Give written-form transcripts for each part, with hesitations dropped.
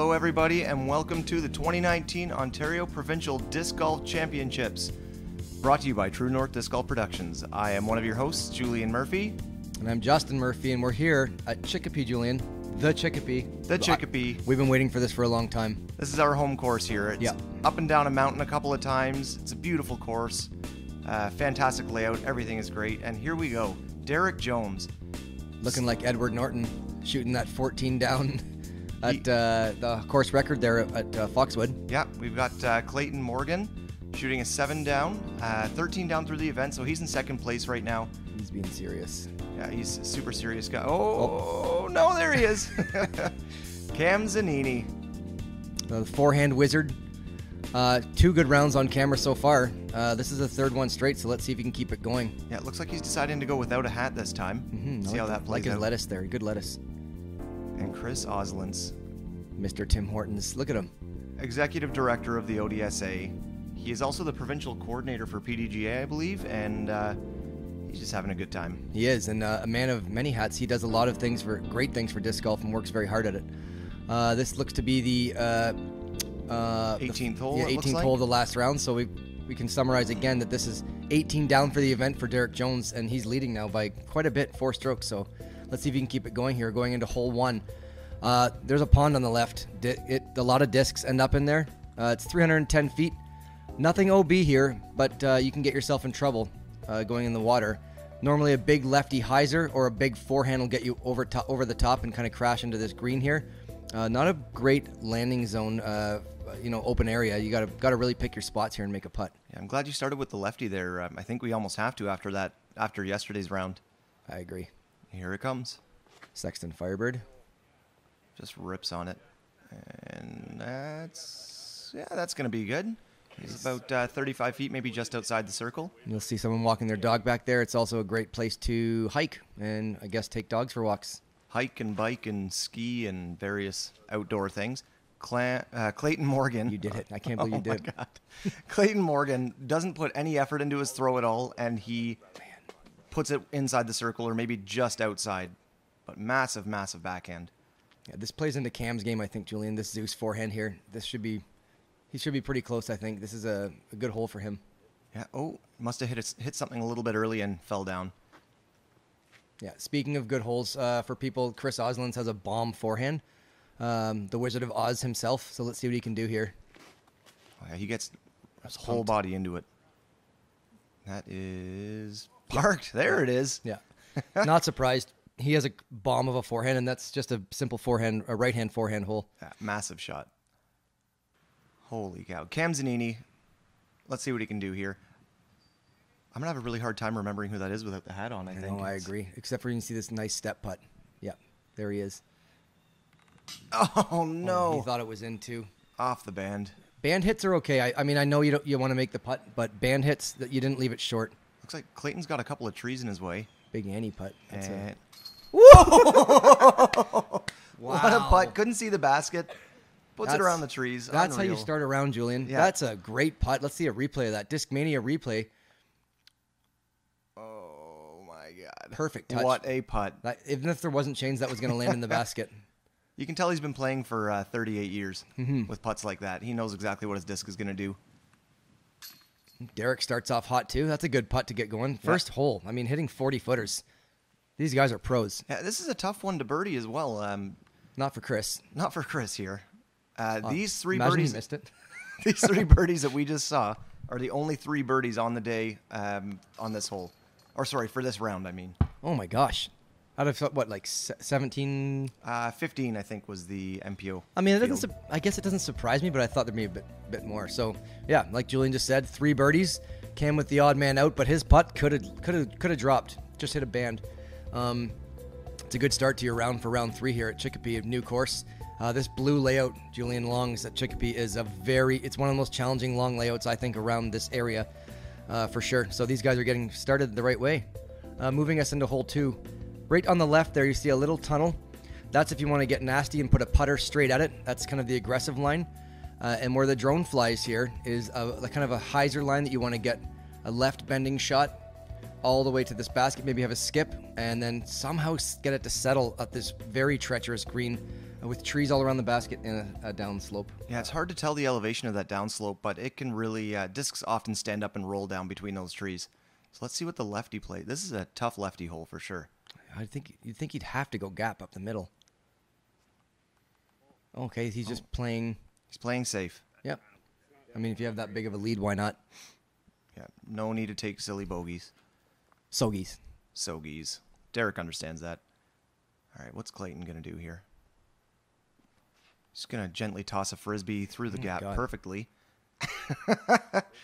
Hello everybody and welcome to the 2019 Ontario Provincial Disc Golf Championships. Brought to you by True North Disc Golf Productions. I am one of your hosts, Julian Murphy. And I'm Justin Murphy, and we're here at Chicopee, Julian. The Chicopee. The Chicopee. We've been waiting for this for a long time. This is our home course here. It's up and down a mountain a couple of times. It's a beautiful course. Fantastic layout. Everything is great. And here we go. Derek Jones. Looking like Edward Norton, shooting that 14 down at the course record there at Foxwood. Yeah, we've got Clayton Morgan shooting a 7 down, 13 down through the event, so he's in second place right now. He's being serious. Yeah, he's a super serious guy. Oh. No, there he is. Cam Zanini. The forehand wizard. 2 good rounds on camera so far. This is the third one straight, so let's see if he can keep it going. Yeah, it looks like he's deciding to go without a hat this time. See how that plays like his out. lettuce there. Good lettuce. And Chris Ozolins. Mr. Tim Hortons. Look at him. Executive Director of the ODSA. He is also the provincial coordinator for PDGA, I believe, and he's just having a good time. He is, and a man of many hats. He does a lot of things great things for disc golf and works very hard at it. This looks to be the 18th hole. Yeah, 18th hole of the last round. So we can summarize again that this is 18 down for the event for Derek Jones, and he's leading now by quite a bit, 4 strokes. So let's see if he can keep it going here. Going into hole 1. There's a pond on the left. A lot of discs end up in there. It's 310 feet. Nothing OB here, but you can get yourself in trouble going in the water. Normally a big lefty hyzer or a big forehand will get you over the top and kind of crash into this green here. Not a great landing zone, open area. You gotta really pick your spots here and make a putt. Yeah, I'm glad you started with the lefty there. I think we almost have to after yesterday's round. I agree. Here it comes. Sexton Firebird. Just rips on it. And that's going to be good. He's about 35 feet, maybe just outside the circle. You'll see someone walking their dog back there. It's also a great place to hike and, I guess, take dogs for walks. Hike and bike and ski and various outdoor things. Clayton Morgan. You did it. I can't believe you did. Oh, my God. Clayton Morgan doesn't put any effort into his throw at all, and he puts it inside the circle or maybe just outside. But massive, massive backhand. Yeah, this plays into Cam's game, I think, Julian. This Zeus forehand here. He should be pretty close, I think. This is a good hole for him. Yeah. Oh, must have hit something a little bit early and fell down. Yeah. Speaking of good holes for people, Chris Ozolins has a bomb forehand. The Wizard of Oz himself. So let's see what he can do here. Oh, yeah, he gets his whole body into it. That is parked. There it is. Yeah. Not surprised. He has a bomb of a forehand, and that's just a simple forehand, a right-hand forehand hole. Yeah, massive shot. Holy cow. Cam Zanini. Let's see what he can do here. I'm going to have a really hard time remembering who that is without the hat on, I think. No, I agree. Except for you can see this nice step putt. Yeah, there he is. Oh, no. He thought it was in, too. Off the band. Band hits are okay. I mean, I know you want to make the putt, but band hits, you didn't leave it short. Looks like Clayton's got a couple of trees in his way. Big Annie putt. Whoa! What a putt. Couldn't see the basket. Puts it around the trees. That's Unreal. how you start a round, Julian. Yeah. That's a great putt. Let's see a replay of that. Discmania replay. Oh, my God. Perfect touch. What a putt. Even if there wasn't chains, that was going to land in the basket. You can tell he's been playing for 38 years with putts like that. He knows exactly what his disc is going to do. Derek starts off hot, too. That's a good putt to get going. First hole. I mean, hitting 40-footers. These guys are pros. Yeah, this is a tough one to birdie as well. Not for Chris. Not for Chris here. These 3 imagine birdies. He missed it. These 3 birdies that we just saw are the only 3 birdies on the day on this hole. Or sorry, for this round, I mean. Oh, my gosh. Out of, what, like 17? 15, I think, was the MPO. I mean, I guess it doesn't surprise me, but I thought there'd be a bit more. So, yeah, like Julian just said, 3 birdies. Cam with the odd man out, but his putt could have dropped. Just hit a band. It's a good start to your round for round 3 here at Chicopee, a new course. This blue layout, Julian Long's at Chicopee, is it's one of the most challenging long layouts, I think, around this area, for sure. So these guys are getting started the right way. Moving us into hole 2. Right on the left there, you see a little tunnel. That's if you want to get nasty and put a putter straight at it. That's kind of the aggressive line. And where the drone flies here is kind of a hyzer line that you want to get a left bending shot all the way to this basket, maybe have a skip, and then somehow get it to settle at this very treacherous green with trees all around the basket and a down slope. Yeah, it's hard to tell the elevation of that downslope, but it can really, discs often stand up and roll down between those trees. So let's see what the lefty played. This is a tough lefty hole for sure. You'd think he'd have to go gap up the middle. Okay, he's just playing. He's playing safe. Yep. I mean, if you have that big of a lead, why not? Yeah, no need to take silly bogeys. Sogies. Sogies. Derek understands that. All right, what's Clayton going to do here? He's going to gently toss a frisbee through the gap perfectly.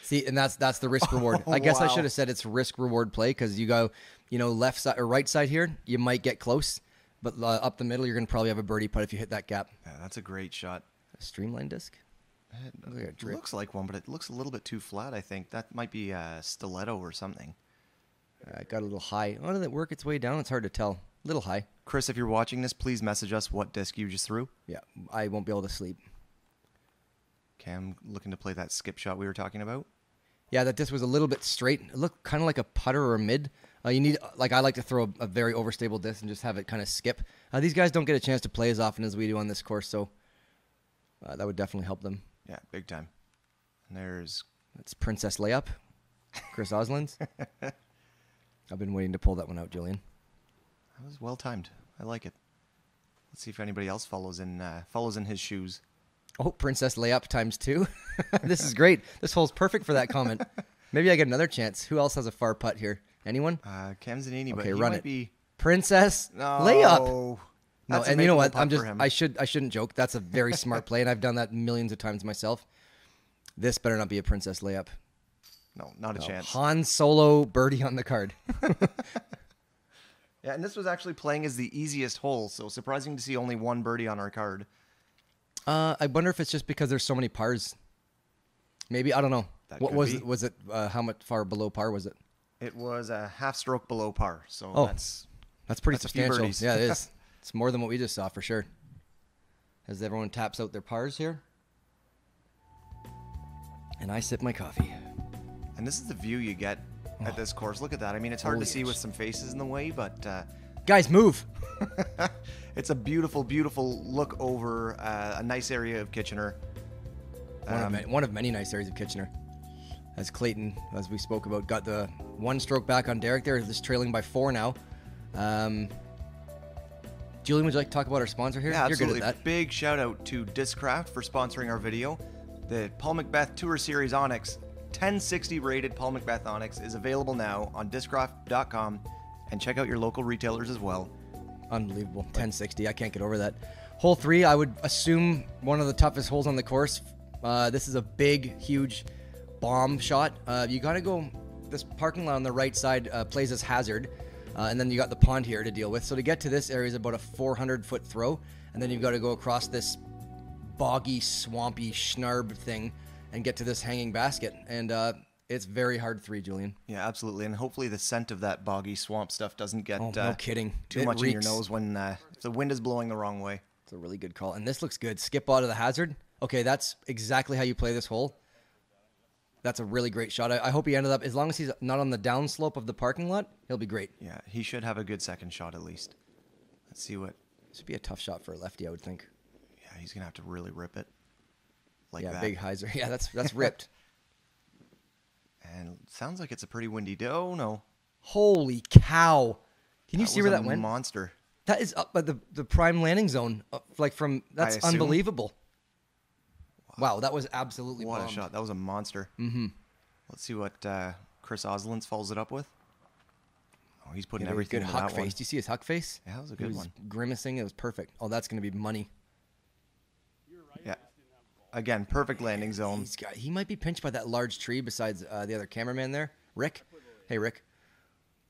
See, and that's the risk reward. I guess I wow. should have said it's risk reward play because you go, left side or right side here, you might get close, but up the middle, you're going to probably have a birdie putt if you hit that gap. Yeah, that's a great shot. A streamline disc? It looks like one, but it looks a little bit too flat, I think. That might be a stiletto or something. Got a little high. Oh, did it work its way down? It's hard to tell. A little high. Chris, if you're watching this, please message us what disc you just threw. Yeah, I won't be able to sleep. Cam looking to play that skip shot we were talking about. Yeah, that disc was a little bit straight. It looked kind of like a putter or a mid. You need, I like to throw a very overstable disc and just have it kind of skip. These guys don't get a chance to play as often as we do on this course, so that would definitely help them. Yeah, big time. And that's Princess Layup, Chris Ozolins. I've been waiting to pull that one out, Julian. That was well timed. I like it. Let's see if anybody else follows in his shoes. Oh, Princess Layup ×2. This is great. This hole's perfect for that comment. Maybe I get another chance. Who else has a far putt here? Anyone? Cam Zanini, but okay, he run might it. be Know layup. No, and you know what? I shouldn't joke. That's a very smart play, and I've done that millions of times myself. This better not be a Princess Layup. No, not a chance. Han Solo birdie on the card. Yeah, and this was actually playing as the easiest hole, so surprising to see only one birdie on our card. I wonder if it's just because there's so many pars. Maybe, I don't know. What was it? Was it how much far below par was it? It was a half stroke below par, so that's pretty substantial. Yeah, it is. It's more than what we just saw for sure. As everyone taps out their pars here. And I sip my coffee. And this is the view you get at this course. Look at that. I mean, it's hard to see with some faces in the way, but... guys, move! It's a beautiful, beautiful look over a nice area of Kitchener. One of many nice areas of Kitchener. As Clayton, as we spoke about, got the one stroke back on Derek there. Just trailing by 4 now. Julian, would you like to talk about our sponsor here? Yeah, absolutely. You're good at that. Big shout out to Discraft for sponsoring our video. The Paul Macbeth Tour Series Onyx 1060 rated Paul Macbeth Onyx is available now on discraft.com, and check out your local retailers as well. Unbelievable. 1060. I can't get over that. Hole 3, I would assume one of the toughest holes on the course. This is a big, huge bomb shot. You got to go. This parking lot on the right side plays as hazard, and then you got the pond here to deal with. So to get to this area is about a 400-foot throw, and then you've got to go across this boggy, swampy, schnarb thing and get to this hanging basket. And it's very hard 3, Julian. Yeah, absolutely. And hopefully the scent of that boggy swamp stuff doesn't get no kidding. too much in your nose when if the wind is blowing the wrong way. It's a really good call. And this looks good. Skip out of the hazard. Okay, that's exactly how you play this hole. That's a really great shot. I hope he ended up, as long as he's not on the downslope of the parking lot, he'll be great. Yeah, he should have a good second shot at least. Let's see what... This would be a tough shot for a lefty, I would think. Yeah, he's going to have to really rip it. Like yeah, that. big hyzer. Yeah, that's ripped. And it sounds like it's a pretty windy day. Oh, no. Holy cow. Can you see where that went? Monster. That is up by the prime landing zone. That's unbelievable. Wow, that was absolutely what bombed. A shot. That was a monster. Mm-hmm. Let's see what Chris Ozolins follows it up with. Oh, he's putting Yeah, everything good into huck that face. one. Do you see his huck face? Yeah, that was a He good was one. grimacing. It was perfect. Oh, that's going to be money. Yeah. Again, perfect landing zone. He might be pinched by that large tree besides the other cameraman there. Rick. Hey, Rick.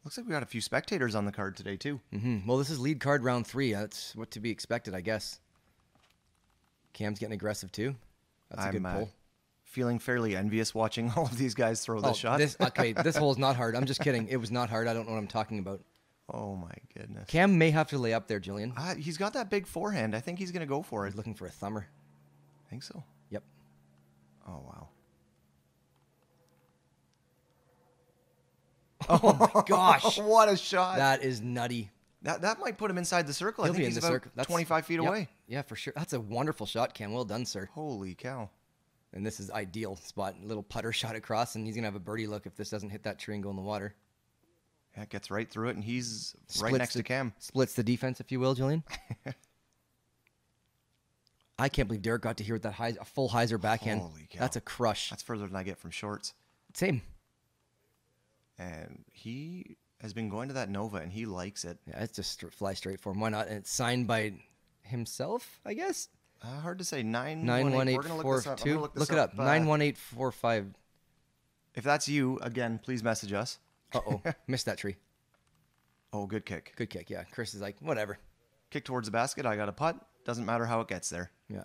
Looks like we got a few spectators on the card today, too. Mm-hmm. Well, this is lead card round 3. That's what to be expected, I guess. Cam's getting aggressive, too. That's a good pull. Feeling fairly envious watching all of these guys throw this shot. This hole is not hard. I'm just kidding. It was not hard. I don't know what I'm talking about. Oh, my goodness. Cam may have to lay up there, Julian. He's got that big forehand. I think he's going to go for it. He's looking for a thumber. I think so. Yep. Oh, wow. Oh, my gosh. What a shot. That is nutty. That might put him inside the circle. He'll I think be he's in the about circle. That's 25 feet away. Yeah, for sure. That's a wonderful shot, Cam. Well done, sir. Holy cow. And this is ideal spot. Little putter shot across, and he's going to have a birdie look if this doesn't hit that tree and go in the water. Yeah, gets right through it, and he's right next to Cam. Splits the defense, if you will, Julian. I can't believe Derek got to hear with that a full hyzer backhand. Holy cow. That's a crush. That's further than I get from shorts. Same. And he has been going to that Nova, and he likes it. Yeah, it's just fly straight for him. Why not? And it's signed by himself, I guess. Hard to say. 91842. Look it up. 91845. If that's you, again, please message us. Uh-oh. Missed that tree. Oh, good kick. Good kick, yeah. Chris is like, whatever. Kick towards the basket. I got a putt. Doesn't matter how it gets there. Yeah.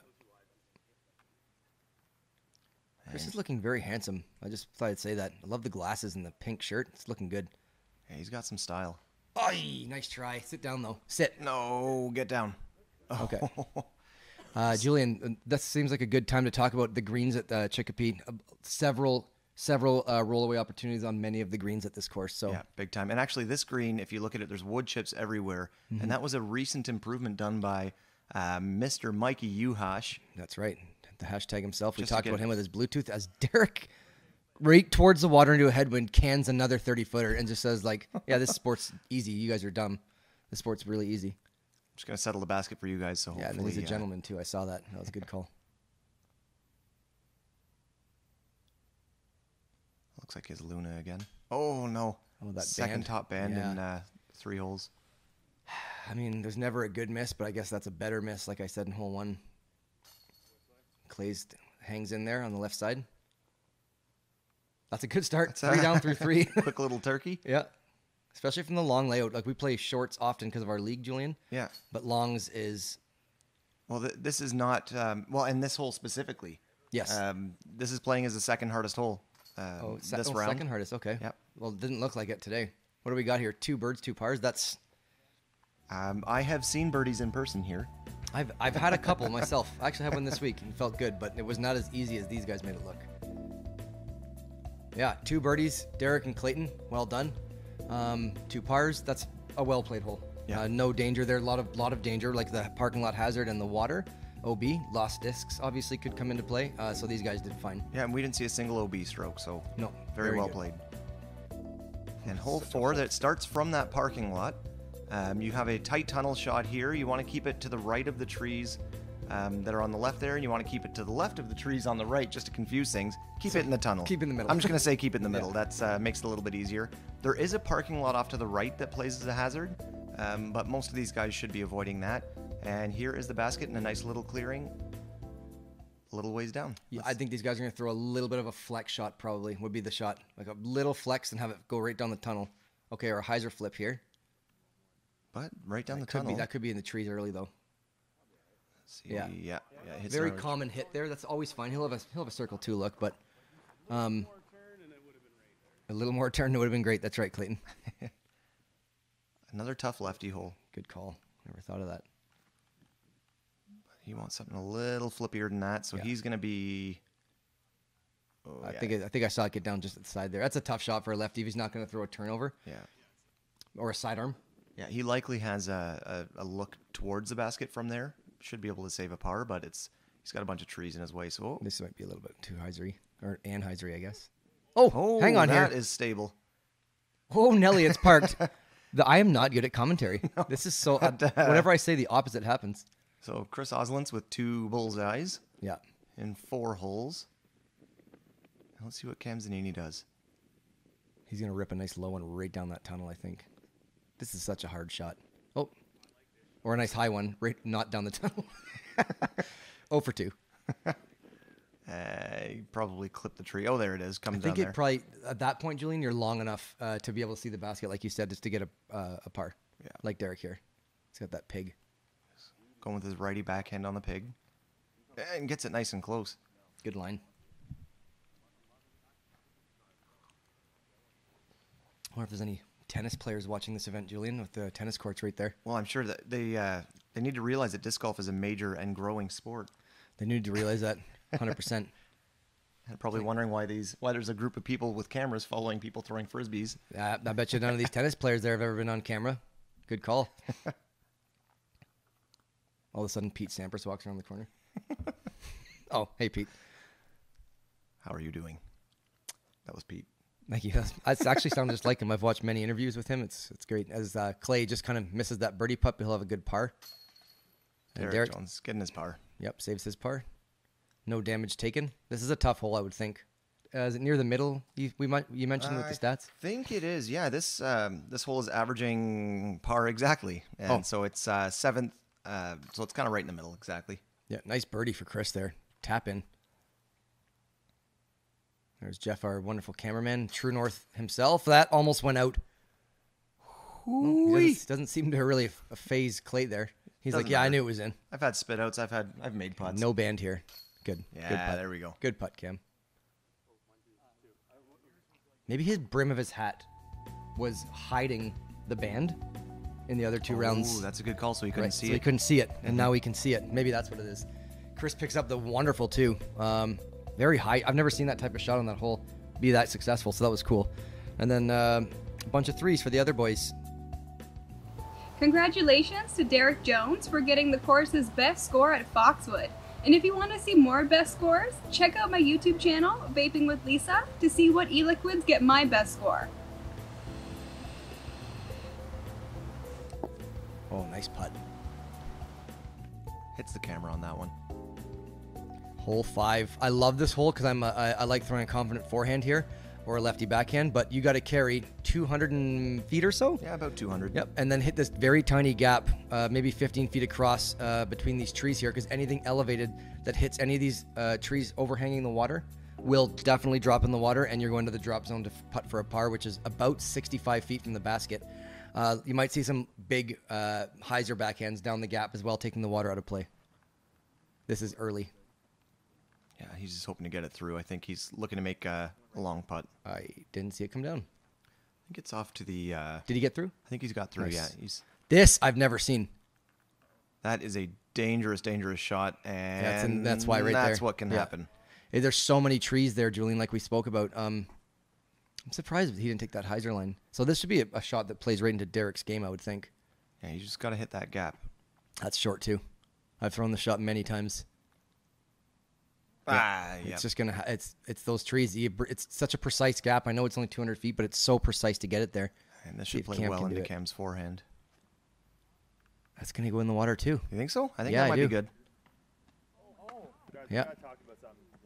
Chris is looking very handsome. I just thought I'd say that. I love the glasses and the pink shirt. It's looking good. Yeah, he's got some style. Ay, nice try. Sit down, though. Sit. No, get down. Okay. Julian, that seems like a good time to talk about the greens at Chicopee. Several rollaway opportunities on many of the greens at this course. So yeah, big time. And actually, this green, if you look at it, there's wood chips everywhere. And that was a recent improvement done by Mr. Mikey Uhash. That's right. The hashtag himself. We Just to talked get- about him with his Bluetooth as Derek, right towards the water into a headwind, cans another 30-footer and just says, like, yeah, this sport's easy. You guys are dumb. This sport's really easy. I'm just going to settle the basket for you guys. So Yeah, and hopefully, he's a gentleman, too. I saw that. That was a good call. Looks like his Luna again. Oh, no. Oh, that second band. top band Yeah. in 3 holes. I mean, there's never a good miss, but I guess that's a better miss, like I said in hole 1. Clay's hangs in there on the left side. That's a good start. 3 down through 3. Quick little turkey. Yeah. Especially from the long layout. Like, we play shorts often because of our league, Julian. Yeah. But longs is... Well, this is not... well, in this hole specifically. Yes. This is playing as the second hardest hole this round. Second hardest. Okay. Yep. Well, it didn't look like it today. What do we got here? 2 birds, 2 pars. That's... I have seen birdies in person here. I've had a couple myself. I actually had one this week and it felt good, but it was not as easy as these guys made it look. Yeah, 2 birdies, Derek and Clayton. Well done. 2 pars. That's a well played hole. Yeah. No danger there. A lot of danger, like the parking lot hazard and the water. OB, lost discs obviously could come into play. So these guys did fine. Yeah, and we didn't see a single OB stroke, so No, very well good. played. And hole 4 that starts from that parking lot. You have a tight tunnel shot here. You want to keep it to the right of the trees that are on the left there, and you want to keep it to the left of the trees on the right, just to confuse things. Keep it in the tunnel. keep it in the middle. I'm just going to say keep it in the middle. Yeah. That makes it a little bit easier. There is a parking lot off to the right that plays as a hazard, but most of these guys should be avoiding that. And here is the basket in a nice little clearing, a little ways down. Yeah, I think these guys are going to throw a little bit of a flex shot probably would be the shot. Like a little flex and have it go right down the tunnel. Okay, or a hyzer flip here. But right down the Could tunnel. be, that could be in the trees early though. Let's see. Yeah. Yeah. It hits Very our- common hit there. That's always fine. He'll have a circle 2 look, but a little more turn would have been great. That's right, Clayton. Another tough lefty hole. Good call. Never thought of that. He wants something a little flippier than that, so Yeah. he's going to be... Oh, I yeah. think I saw it get down just at the side there. That's a tough shot for a lefty if he's not going to throw a turnover Yeah. or a sidearm. Yeah, he likely has a look towards the basket from there. Should be able to save a par, but he's got a bunch of trees in his way, so... This might be a little bit too hyzery and hyzery, I guess. Oh, hang on that here. is stable. Oh, Nelly, it's parked. I am not good at commentary. This is so... whenever I say the opposite happens. So Chris Ozolins with 2 bullseyes Yeah. in 4 holes. Now let's see what Cam Zanini does. He's going to rip a nice low one right down that tunnel, I think. This is such a hard shot. Oh. Or a nice high one, right not down the tunnel. 0 for 2. He probably clipped the tree. Oh, there it is. I Comes think down it there. probably, at that point, Julian, you're long enough to be able to see the basket, like you said, just to get a par. Yeah. Like Derek here. He's got that pig. Going with his righty backhand on the pig. And gets it nice and close. Good line. I wonder if there's any tennis players watching this event, Julian, with the tennis courts right there. Well, I'm sure that they need to realize that disc golf is a major and growing sport. They need to realize that 100%. And probably wondering why there's a group of people with cameras following people throwing frisbees. I bet you none of these tennis players there have ever been on camera. Good call. All of a sudden, Pete Sampras walks around the corner. Oh, hey, Pete. How are you doing? That was Pete. Thank you. It actually sounds just like him. I've watched many interviews with him. It's great. As Clay just kind of misses that birdie putt, he'll have a good par. And Derek Jones getting his par. Yep, saves his par. No damage taken. This is a tough hole, I would think. Is it near the middle? You mentioned with the stats. I think it is. Yeah, this hole is averaging par exactly, and so it's seventh. So it's kind of right in the middle exactly. Yeah, nice birdie for Chris there. Tap in. There's Jeff, our wonderful cameraman, True North himself. That almost went out. He doesn't seem to really phase Clay there. He's like, yeah, I knew it was in. I've had spit outs. I've made putts. No band here. Good. Yeah, good putt. There we go. Good putt, Cam. Maybe his brim of his hat was hiding the band in the other two rounds. Oh, that's a good call. So he couldn't see it. So he couldn't see it, and now he can see it. Maybe that's what it is. Chris picks up the wonderful two. Very high. I've never seen that type of shot on that hole be that successful, so that was cool. And then a bunch of threes for the other boys. Congratulations to Derek Jones for getting the course's best score at Foxwood. And if you want to see more best scores, check out my YouTube channel, Vaping with Lisa, to see what e-liquids get my best score. Oh, nice putt. Hits the camera on that one. Hole 5. I love this hole because I like throwing a confident forehand here, or a lefty backhand, but you got to carry 200 feet or so. Yeah, about 200. Yep, and then hit this very tiny gap, maybe 15 feet across between these trees here, because anything elevated that hits any of these trees overhanging the water will definitely drop in the water, and you're going to the drop zone to putt for a par, which is about 65 feet from the basket. You might see some big hyzer backhands down the gap as well, taking the water out of play. This is early. Yeah, he's just hoping to get it through. I think he's looking to make a long putt. I didn't see it come down. I think it's off to the... Did he get through? I think he's got through, Nice. yeah. This I've never seen. That is a dangerous, dangerous shot, and that's why right there. That's what can happen. There's so many trees there, Julian, like we spoke about. I'm surprised he didn't take that hyzer line. So this should be a shot that plays right into Derek's game, I would think. Yeah, you just got to hit that gap. That's short, too. I've thrown the shot many times. Yeah. It's just gonna. It's those trees. It's such a precise gap. I know it's only 200 feet, but it's so precise to get it there. And this should play well into Cam's forehand. That's gonna go in the water too. You think so? I think that might be good. Yeah.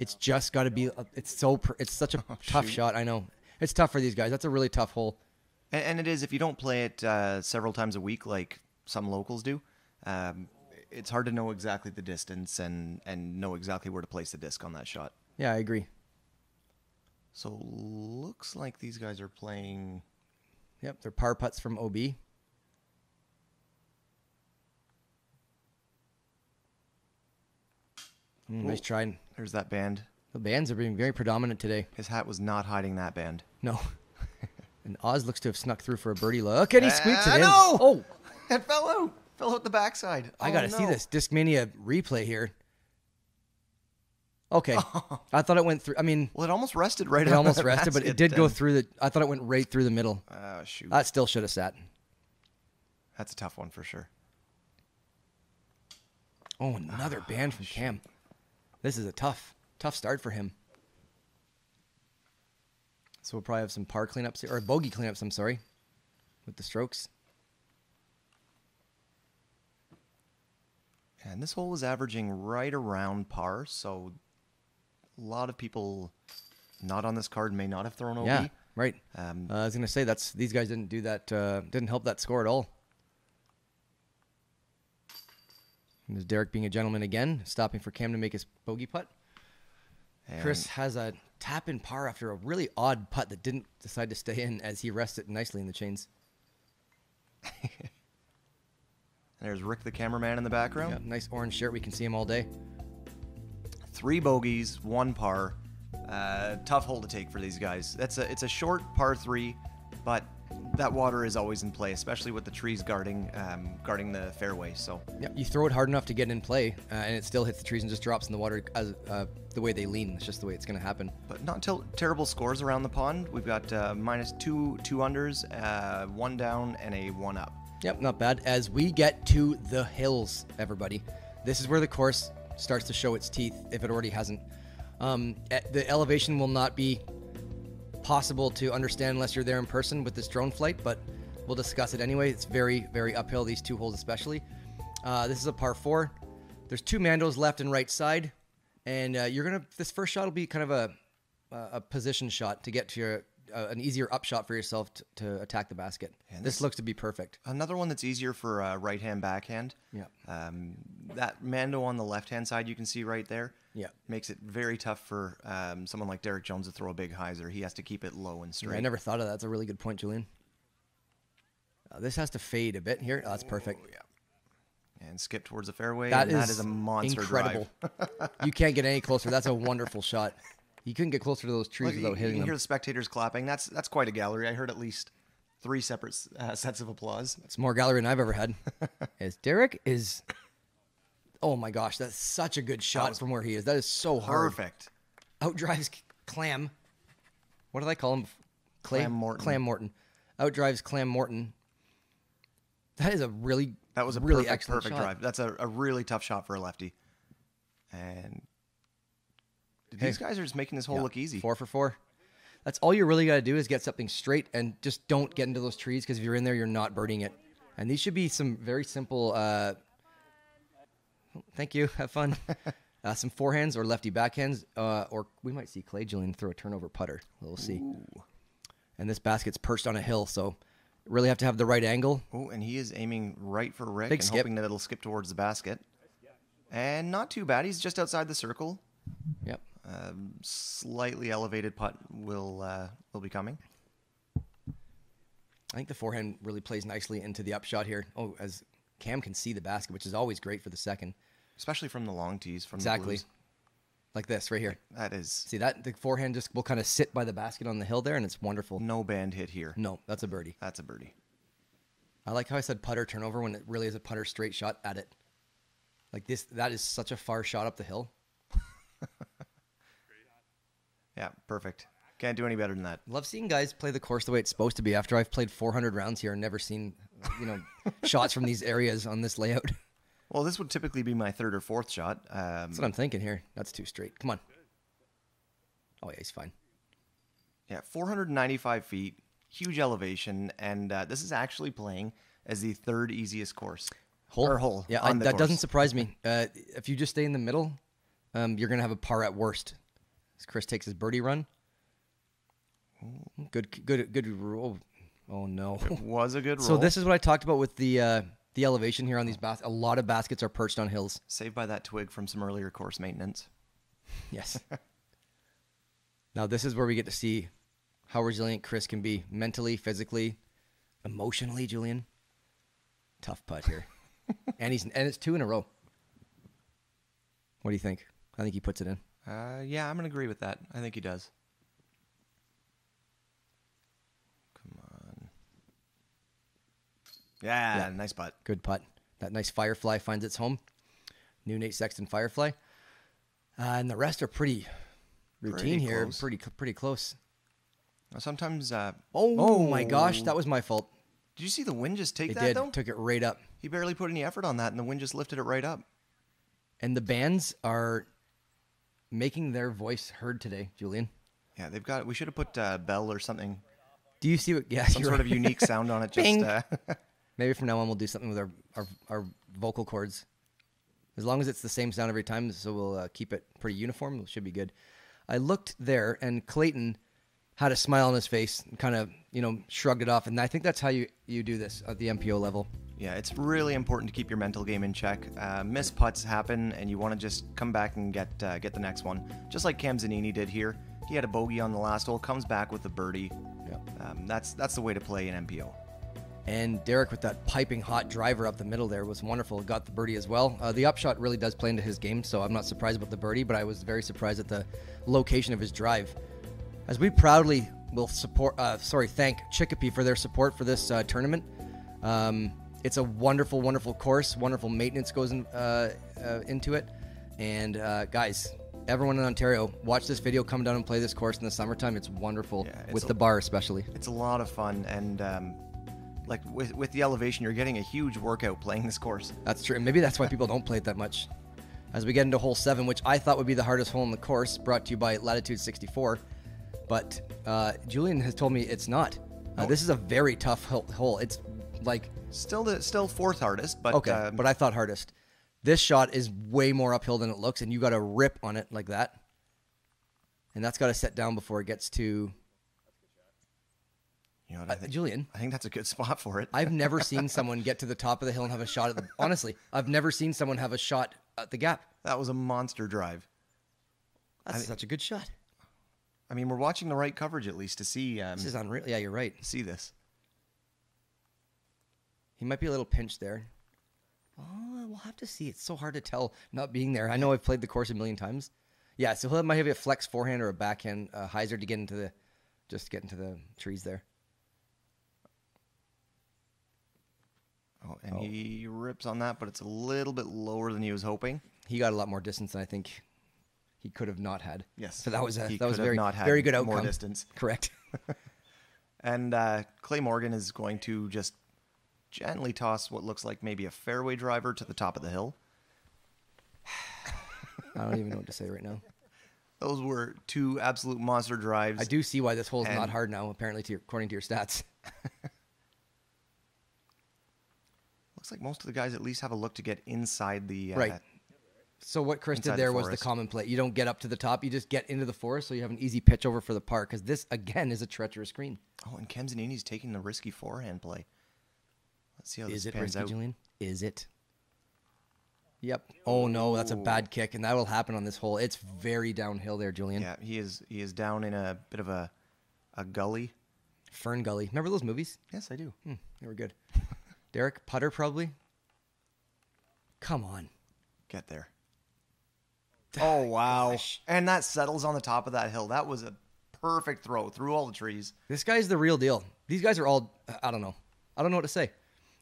It's just got to be. It's such a tough shot. I know. It's tough for these guys. That's a really tough hole. And it is if you don't play it several times a week like some locals do. It's hard to know exactly the distance and know exactly where to place the disc on that shot. Yeah, I agree. So looks like these guys are playing. Yep, they're par putts from OB. Nice try. There's that band. The bands are being very predominant today. His hat was not hiding that band. No. And Oz looks to have snuck through for a birdie look, and he squeaks it in. No! Oh! It fell out. Fell out the backside. I got to see this Discmania replay here. Okay. I thought it went through. I mean, well, it almost rested right. It almost rested, but it did go through the. I thought it went right through the middle. Oh shoot! That still should have sat. That's a tough one for sure. Oh, another band from Cam. This is a tough start for him. So we'll probably have some par cleanups here, or bogey cleanups. I'm sorry, with the strokes. And this hole was averaging right around par, so a lot of people not on this card may not have thrown OB. Yeah, right. I was going to say these guys didn't do that, didn't help that score at all. And there's Derek being a gentleman again, stopping for Cam to make his bogey putt. And Chris has a tap in par after a really odd putt that didn't decide to stay in as he rested nicely in the chains. There's Rick, the cameraman, in the background. Yeah, nice orange shirt. We can see him all day. 3 bogeys, 1 par. Tough hole to take for these guys. It's a short par 3, but that water is always in play, especially with the trees guarding the fairway. So yeah, you throw it hard enough to get in play, and it still hits the trees and just drops in the water as the way they lean. It's just the way it's going to happen. But not terrible scores around the pond. We've got -2 unders, 1 down, and a 1 up. Yep, not bad. As we get to the hills, everybody, this is where the course starts to show its teeth, if it already hasn't. The elevation will not be possible to understand unless you're there in person with this drone flight, but we'll discuss it anyway. It's very, very uphill, these 2 holes especially. This is a par 4. There's 2 Mandos left and right side, and this first shot will be kind of a position shot to get to an easier upshot for yourself to attack the basket. And this looks to be perfect. Another one that's easier for right-hand backhand. Yeah. That Mando on the left-hand side you can see right there. Yeah. Makes it very tough for someone like Derek Jones to throw a big hyzer. He has to keep it low and straight. Yeah, I never thought of that. That's a really good point, Julian. This has to fade a bit here. Oh, that's perfect. Yeah. And skip towards the fairway. That is a monster incredible. drive. You can't get any closer. That's a wonderful shot. You couldn't get closer to those trees without hitting them. You can hear the spectators clapping. That's quite a gallery. I heard at least 3 separate sets of applause. It's more gallery than I've ever had. Derek is... Oh my gosh, that's such a good shot from where he is. That is so hard. Perfect. Outdrives Clam. What did I call him? Clam Morton. Clam Morton. Outdrives Clam Morton. That is a really... That was a really perfect shot. drive. That's a really tough shot for a lefty. And... These guys are just making this hole look easy. 4 for 4. That's all you really got to do is get something straight and just don't get into those trees, because if you're in there, you're not birdieing it. And these should be some very simple... thank you. Have fun. Some forehands or lefty backhands. Or we might see Clay Julian throw a turnover putter. We'll see. Ooh. And this basket's perched on a hill, so really have to have the right angle. Oh, and he is aiming right for Rick Big and skip. hoping that it'll skip towards the basket. And not too bad. He's just outside the circle. Yep. Slightly elevated putt will be coming. I think the forehand really plays nicely into the upshot here. Oh, as Cam can see the basket, which is always great for the second. Especially from the long tees. From Exactly. The blues. Like this right here. That is... See that? The forehand just will kind of sit by the basket on the hill there, and it's wonderful. No band hit here. No, that's a birdie. That's a birdie. I like how I said putter turnover when it really is a putter straight shot at it. Like this, that is such a far shot up the hill. Yeah, perfect. Can't do any better than that. Love seeing guys play the course the way it's supposed to be. After I've played 400 rounds here and never seen, shots from these areas on this layout. Well, this would typically be my 3rd or 4th shot. That's what I'm thinking here. That's too straight. Come on. Oh, yeah, he's fine. Yeah, 495 feet, huge elevation, and this is actually playing as the 3rd easiest course. Hole. Yeah, on the that course. doesn't surprise me. If you just stay in the middle, you're going to have a par at worst. As Chris takes his birdie run. Good roll. Oh, no. It was a good roll. So this is what I talked about with the elevation here on these baskets. A lot of baskets are perched on hills. Saved by that twig from some earlier course maintenance. Yes. Now this is where we get to see how resilient Chris can be mentally, physically, emotionally, Julian. Tough putt here. and it's 2 in a row. What do you think? I think he puts it in. Yeah, I'm going to agree with that. I think he does. Come on. Yeah, nice putt. Good putt. That nice Firefly finds its home. New Nate Sexton Firefly. And the rest are pretty routine here. Close. Pretty close. Sometimes... Oh my gosh, that was my fault. Did you see the wind just take It that, did. though? Took it right up. He barely put any effort on that, and the wind just lifted it right up. And the bands are making their voice heard today, Julian. Yeah, they've got... We should have put Bell or something. Do you see what... Yeah, Some sort of unique sound on it. Just Maybe from now on we'll do something with our vocal cords. As long as it's the same sound every time, so we'll keep it pretty uniform. It should be good. I looked there, and Clayton had a smile on his face and kind of, shrugged it off. And I think that's how you do this at the MPO level. Yeah, it's really important to keep your mental game in check. Missed putts happen, and you want to just come back and get the next one. Just like Cam Zanini did here. He had a bogey on the last hole, comes back with a birdie. Yep. That's the way to play an MPO. And Derek with that piping hot driver up the middle there was wonderful. Got the birdie as well. The upshot really does play into his game, so I'm not surprised about the birdie, but I was very surprised at the location of his drive. As we proudly will thank Chicopee for their support for this tournament. It's a wonderful, wonderful course. Wonderful maintenance goes into it. And guys, everyone in Ontario, watch this video. Come down and play this course in the summertime. It's wonderful, with the bar especially. It's a lot of fun, and like with the elevation, you're getting a huge workout playing this course. That's true. And maybe that's why people don't play it that much. As we get into hole 7, which I thought would be the hardest hole in the course, brought to you by Latitude 64. But Julian has told me it's not. This is a very tough hole. It's like... Still fourth hardest, but... Okay, but I thought hardest. This shot is way more uphill than it looks, and you got to rip on it like that. And that's got to set down before it gets to... You know what, Julian, I think that's a good spot for it. I've never seen someone get to the top of the hill and have a shot at the... Honestly, I've never seen someone have a shot at the gap. That was a monster drive. That's such a good shot. I mean, we're watching the right coverage at least to see... this is unreal. Yeah, you're right. See this. He might be a little pinched there. Oh, we'll have to see. It's so hard to tell not being there. I know I've played the course a million times. Yeah, so he might have a flex forehand or a backhand hyzer to get into the... Just get into the trees there. Oh, and he rips on that, but it's a little bit lower than he was hoping. He got a lot more distance than I think he could have not had. Yes. So that was He that was could have very not had very good outcome. more distance. Correct. And Clay Morgan is going to just gently toss what looks like maybe a fairway driver to the top of the hill. I don't even know what to say right now. Those were two absolute monster drives. I do see why this hole is not hard now, apparently, according to your stats. Looks like most of the guys at least have a look to get inside the... Right. So what Chris did inside there the was the forest. common play. You don't get up to the top. You just get into the forest so you have an easy pitch over for the par because this, again, is a treacherous green. Oh, and Kem Zanini's taking the risky forehand play. Let's see how Is this it pans risky, out. Julian? Is it? Yep. Oh, no, that's a bad kick, and that will happen on this hole. It's very downhill there, Julian. Yeah, he is down in a bit of a gully. Fern Gully. Remember those movies? Yes, I do. They were good. Derek, putter probably? Come on. Get there. Oh, wow. And that settles on the top of that hill. That was a perfect throw through all the trees. This guy's the real deal. These guys are all, I don't know. I don't know what to say.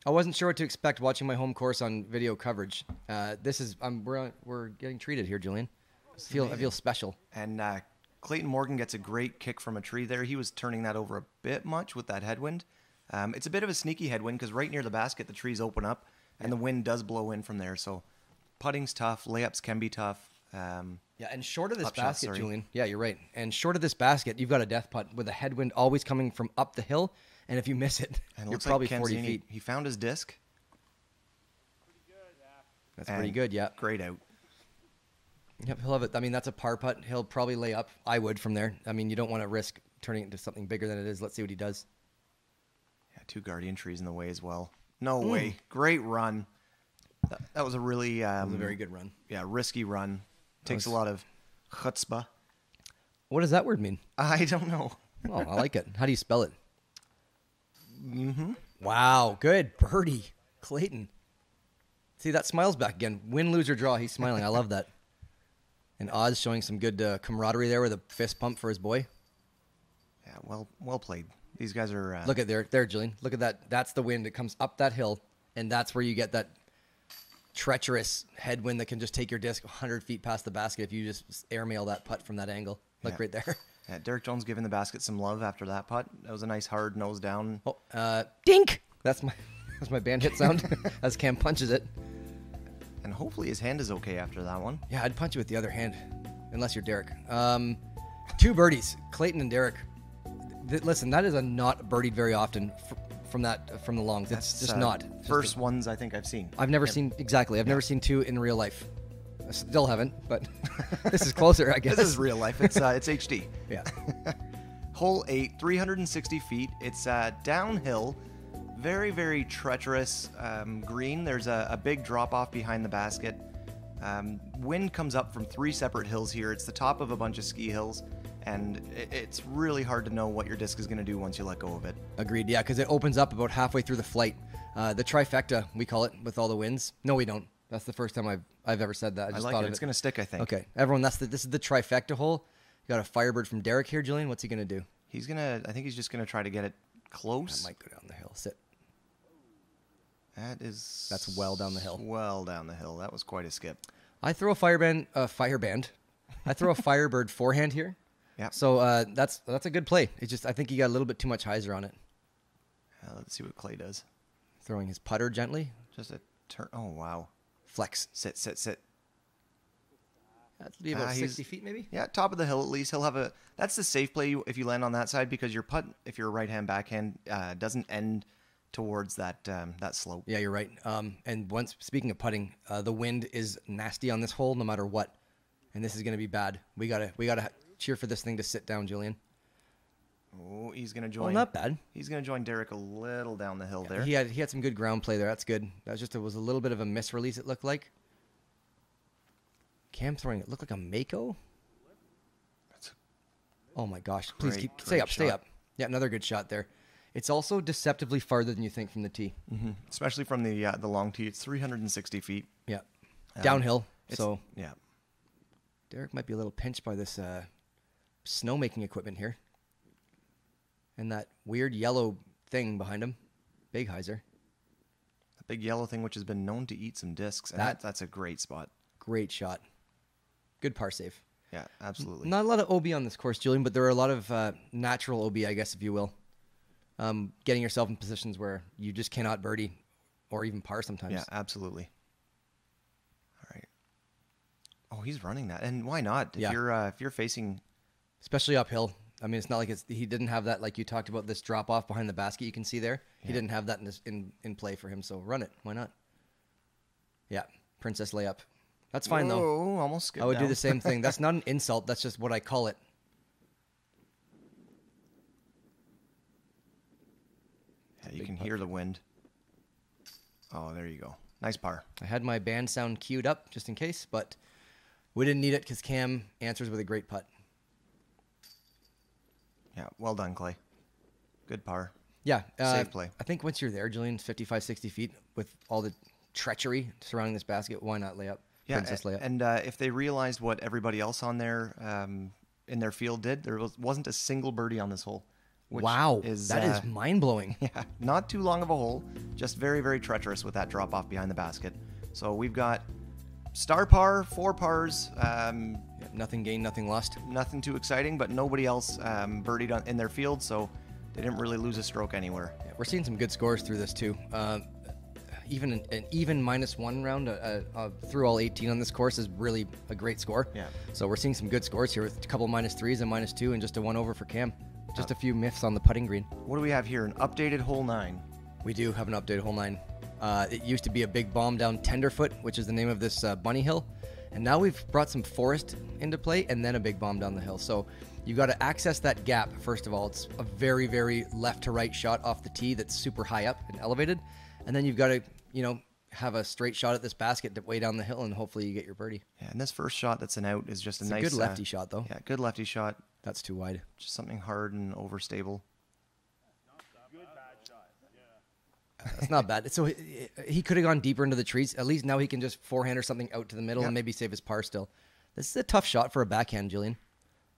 I wasn't sure what to expect watching my home course on video coverage. This is, we're getting treated here, Julian. I feel special. And Clayton Morgan gets a great kick from a tree there. He was turning that over a bit much with that headwind. It's a bit of a sneaky headwind because right near the basket, the trees open up and the wind does blow in from there. So putting's tough. Layups can be tough. Yeah, and short of this Up shot, basket, sorry. Julian. Yeah, you're right. And short of this basket, you've got a death putt with a headwind always coming from up the hill. And if you miss it, And it you're looks probably like Kem 40 Zanini, feet. he found his disc. That's pretty and good, yeah. Great out. Yep, he'll have it. I mean, that's a par putt. He'll probably lay up. I would from there. I mean, you don't want to risk turning it into something bigger than it is. Let's see what he does. Yeah, two guardian trees in the way as well. No way. Great run. That was a really... That was a very good run. Yeah, risky run. Takes a lot of chutzpah. What does that word mean? I don't know. Oh, I like it. How do you spell it? Mm-hmm. Wow, good birdie, Clayton. See, that smile's back again. Win, lose, or draw, he's smiling. I love that. And Oz showing some good camaraderie there with a fist pump for his boy. Yeah, well played. These guys are... Look at there, Julian. Look at that. That's the wind. It comes up that hill, and that's where you get that treacherous headwind that can just take your disc 100 feet past the basket if you just airmail that putt from that angle. Look right there. Yeah, Derek Jones giving the basket some love after that putt. That was a nice hard nose down. Oh, dink! That's my band hit sound as Cam punches it. And hopefully his hand is okay after that one. Yeah, I'd punch you with the other hand, unless you're Derek. Two birdies, Clayton and Derek. Listen, that is a not birdied very often from the longs. It's just not. First ones I think I've seen. I've never seen I've never seen two in real life. I still haven't, but this is closer, I guess. This is real life. It's HD. Yeah. Hole 8, 360 feet. It's downhill, very, very treacherous green. There's a big drop off behind the basket. Wind comes up from 3 separate hills here. It's the top of a bunch of ski hills, and it's really hard to know what your disc is going to do once you let go of it. Agreed, yeah, because it opens up about halfway through the flight. The trifecta, we call it, with all the winds. No, we don't. That's the first time I've ever said that. I just like thought it. of It's going to stick, I think. Okay, everyone, this is the trifecta hole. You got a Firebird from Derek here, Julian. What's he going to do? I think he's just going to try to get it close. I might go down the hill. Sit. That's well down the hill. Well down the hill. That was quite a skip. I throw a fireband. I throw a Firebird forehand here. Yeah. So that's a good play. It's just I think you got a little bit too much hyzer on it. Let's see what Clay does. Throwing his putter gently. Just a turn. Oh, wow. Flex. Sit, sit, sit. That'd be about 60 feet maybe? Yeah, top of the hill at least. He'll have a... That's the safe play if you land on that side, because your putt, if you're a right-hand backhand, doesn't end towards that that slope. Yeah, you're right. And speaking of putting, the wind is nasty on this hole no matter what. And this is going to be bad. We gotta cheer for this thing to sit down, Julian. Oh, he's going to join. Oh, not bad. He's going to join Derek a little down the hill there. He had some good ground play there. That's good. It was a little bit of a misrelease, it looked like. Cam throwing it looked like a Mako. Oh my gosh! Please stay up. Yeah, another good shot there. It's also deceptively farther than you think from the tee. Mm-hmm. Especially from the long tee. It's 360 feet. Yeah, downhill. So yeah, Derek might be a little pinched by this snowmaking equipment here, and that weird yellow thing behind him, Big Heiser. The big yellow thing, which has been known to eat some discs, and that's a great spot. Great shot. Good par save. Yeah, absolutely. Not a lot of OB on this course, Julian, but there are a lot of natural OB, I guess, if you will. Getting yourself in positions where you just cannot birdie or even par sometimes. Yeah, absolutely. All right. Oh, he's running that. And why not? If you're facing... Especially uphill. I mean, it's not like he didn't have that, like you talked about, this drop-off behind the basket you can see there. Yeah. He didn't have that in play for him, so run it. Why not? Yeah, princess layup. That's fine, though. Oh, almost skipped I would down. do the same thing. That's not an insult. That's just what I call it. Yeah, you can hear the wind. Oh, there you go. Nice par. I had my band sound queued up just in case, but we didn't need it because Cam answers with a great putt. Yeah, well done, Clay. Good par. Yeah. Safe play. I think once you're there, Julian, 55, 60 feet with all the treachery surrounding this basket, why not lay up? Yeah, Princess layup. And if they realized what everybody else on there in their field did, there wasn't a single birdie on this hole. Wow, that is mind-blowing. Yeah, not too long of a hole, just very, very treacherous with that drop-off behind the basket. So we've got star par, 4 pars. Nothing gained, nothing lost. Nothing too exciting, but nobody else birdied in their field, so they didn't really lose a stroke anywhere. Yeah, we're seeing some good scores through this, too. Even an even -1 round through all 18 on this course is really a great score. Yeah. So we're seeing some good scores here with a couple -3s and -2 and just a 1 over for Cam. Just a few myths on the putting green. What do we have here? An updated hole 9. We do have an updated hole 9. It used to be a big bomb down Tenderfoot, which is the name of this bunny hill. And now we've brought some forest into play and then a big bomb down the hill. So you've got to access that gap, first of all. It's a very, very left to right shot off the tee that's super high up and elevated. And then you've got to, have a straight shot at this basket way down the hill, and hopefully you get your birdie. Yeah, and this first shot that's an out is just It's a nice... good lefty shot, though. Yeah, good lefty shot. That's too wide. Just something hard and overstable. That's not bad. So he could have gone deeper into the trees. At least now he can just forehand or something out to the middle and maybe save his par still. This is a tough shot for a backhand, Julian.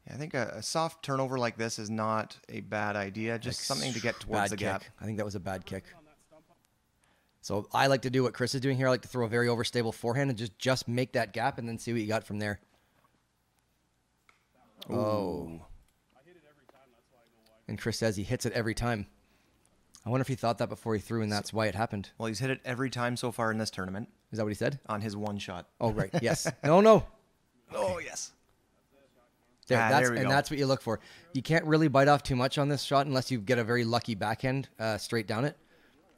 Yeah, I think a soft turnover like this is not a bad idea. Just something to get towards the gap. I think that was a bad kick. So I like to do what Chris is doing here. I like to throw a very overstable forehand and just make that gap and then see what you got from there. Ooh. Oh. And Chris says he hits it every time. I wonder if he thought that before he threw, and that's why it happened. Well, he's hit it every time so far in this tournament. Is that what he said? On his one shot. Oh, right. Yes. No. Oh, yes. There we go. That's what you look for. You can't really bite off too much on this shot unless you get a very lucky backhand straight down it.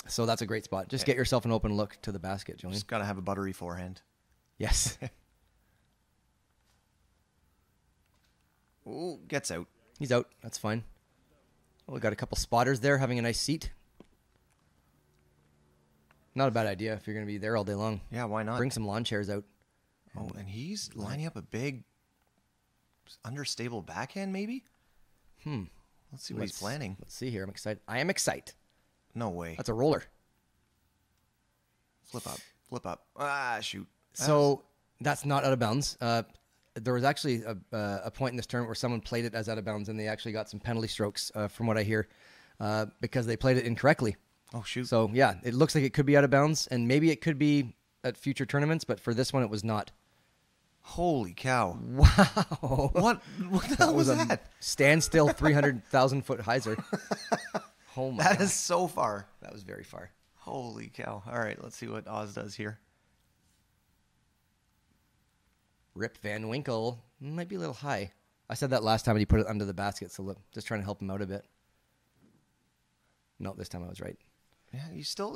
So that's a great spot. Just get yourself an open look to the basket, Julian. Just got to have a buttery forehand. Yes. Ooh, gets out. He's out. That's fine. Well, we got a couple spotters there having a nice seat. Not a bad idea if you're going to be there all day long. Yeah, why not? Bring some lawn chairs out. Oh, and he's lining up a big understable backhand, maybe? Let's see what he's planning. Let's see here. I'm excited. I am excited. No way. That's a roller. Flip up. Ah, shoot. So that's not out of bounds. There was actually a point in this tournament where someone played it as out of bounds, and they actually got some penalty strokes, from what I hear, because they played it incorrectly. Oh, shoot. So, yeah, it looks like it could be out of bounds, and maybe it could be at future tournaments, but for this one, it was not. Holy cow. Wow. What the hell was that? Standstill 300,000-foot hyzer. Oh my That God. is so far. That was very far. Holy cow. All right, let's see what Oz does here. Rip Van Winkle. Might be a little high. I said that last time and he put it under the basket, so look, just trying to help him out a bit. No, this time I was right. Yeah, he's So-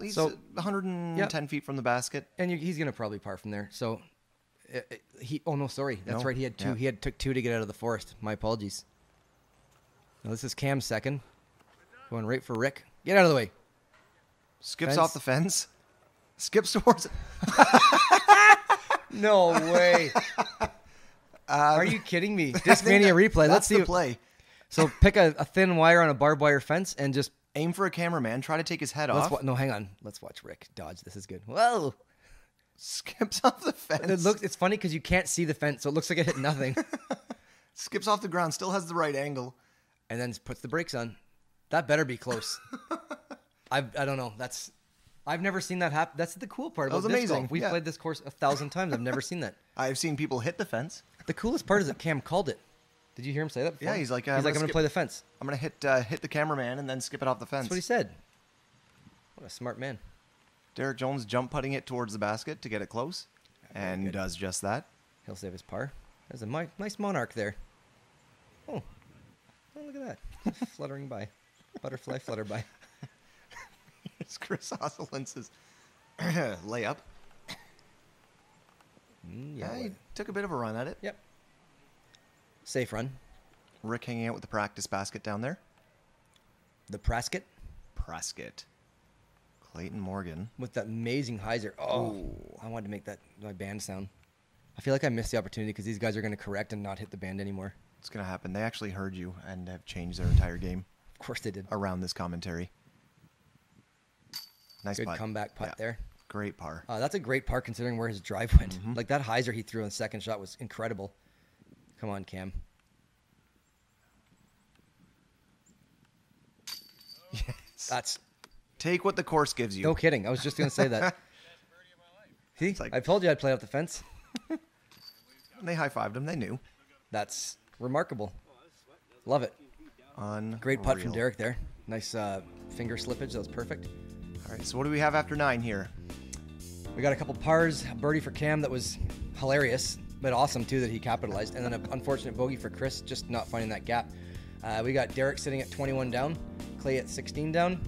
110 feet from the basket. And he's going to probably par from there. So, oh no, sorry. That's No, right. He had two. yeah. He took 2 to get out of the forest. My apologies. Now this is Cam's second. Going right for Rick. Get out of the way. Skips Fence. off the fence. Skips towards... No way. Are you kidding me? Discmania replay. Let's see. the play. So pick a thin wire on a barbed wire fence and just Aim for a cameraman. Try to take his head off. no, hang on. Let's watch Rick dodge. This is good. Whoa. Skips off the fence. It's funny because you can't see the fence, so it looks like it hit nothing. Skips off the ground. Still has the right angle. And then puts the brakes on. That better be close. I don't know. I've never seen that happen. That's the cool part That about was disc amazing, golf. We've yeah. played this course 1,000 times. I've never seen that. I've seen people hit the fence. The coolest part is that Cam called it. Did you hear him say that before? Yeah, he's like, I'm going to play the fence. I'm going to hit the cameraman and then skip it off the fence. That's what he said. What a smart man. Derek Jones jump putting it towards the basket to get it close. And good. does just that. He'll save his par. There's a nice monarch there. Oh, look at that. Fluttering by. Butterfly flutter by. It's Chris Ozolins' layup. Yeah, he took a bit of a run at it. Yep. Safe run. Rick hanging out with the practice basket down there. The Prescott Prescott. Clayton Morgan. with that amazing hyzer. Oh, I wanted to make that my band sound. I feel like I missed the opportunity because these guys are going to correct and not hit the band anymore. It's going to happen. They actually heard you and have changed their entire game Of course they did. around this commentary. Nice Good putt. comeback putt Yeah. there. Great par. That's a great par considering where his drive went. Like that hyzer he threw on the second shot was incredible. Come on, Cam. Yes. That's Take what the course gives you. no kidding. I was just going to say that. See, like- I told you I'd play off the fence. They high-fived him. They knew. That's remarkable. Love it. Great putt from Unreal. Derek there. Nice finger slippage. That was perfect. All right, so what do we have after 9 here? We got a couple pars. A birdie for Cam that was hilarious, but awesome too that he capitalized. And then an unfortunate bogey for Chris, just not finding that gap. We got Derek sitting at 21 down, Clay at 16 down,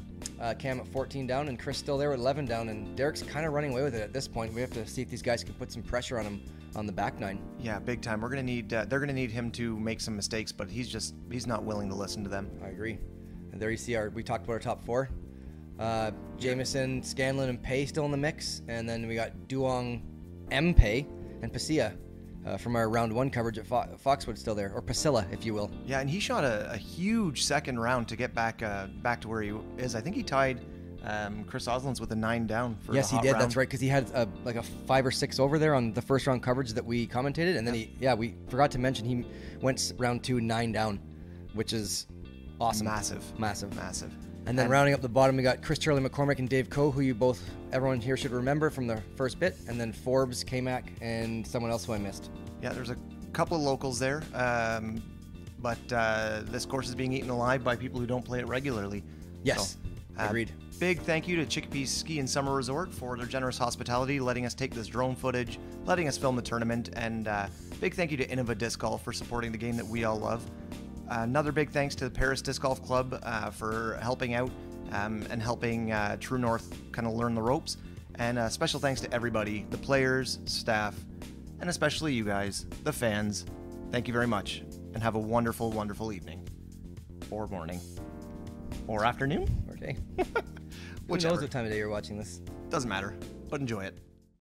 Cam at 14 down, and Chris still there with 11 down. And Derek's kind of running away with it at this point. We have to see if these guys can put some pressure on him on the back nine. Yeah, big time. We're gonna need. They're gonna need him to make some mistakes, but he's not willing to listen to them. I agree. And there you see we talked about our top four. Jameson, Scanlon, and Pei still in the mix. And then we got Duong, Pei, and Pasilla from our round one coverage at Foxwood still there, or Pasilla, if you will. Yeah, and he shot a huge second round to get back to where he is. I think he tied Chris Ozolins with a 9 down for Yes, the he hot did. round. That's right, because he had like a 5 or 6 over there on the first round coverage that we commentated. And then we forgot to mention he went round 2 9 down, which is awesome. Massive. And then rounding up the bottom, we got Chris Charlie McCormick and Dave Coe, who everyone here should remember from the first bit. And then Forbes, K-Mac, and someone else who I missed. Yeah, there's a couple of locals there, but this course is being eaten alive by people who don't play it regularly. Yes, agreed. Big thank you to Chicopee Ski and Summer Resort for their generous hospitality, letting us take this drone footage, letting us film the tournament, and big thank you to Innova Disc Golf for supporting the game that we all love. Another big thanks to the Paris Disc Golf Club for helping out and helping True North kind of learn the ropes. And special thanks to everybody, the players, staff, and especially you guys, the fans. Thank you very much, and have a wonderful, wonderful evening, or morning, or afternoon. Okay. Who Whichever. knows what time of day you're watching this? Doesn't matter, but enjoy it.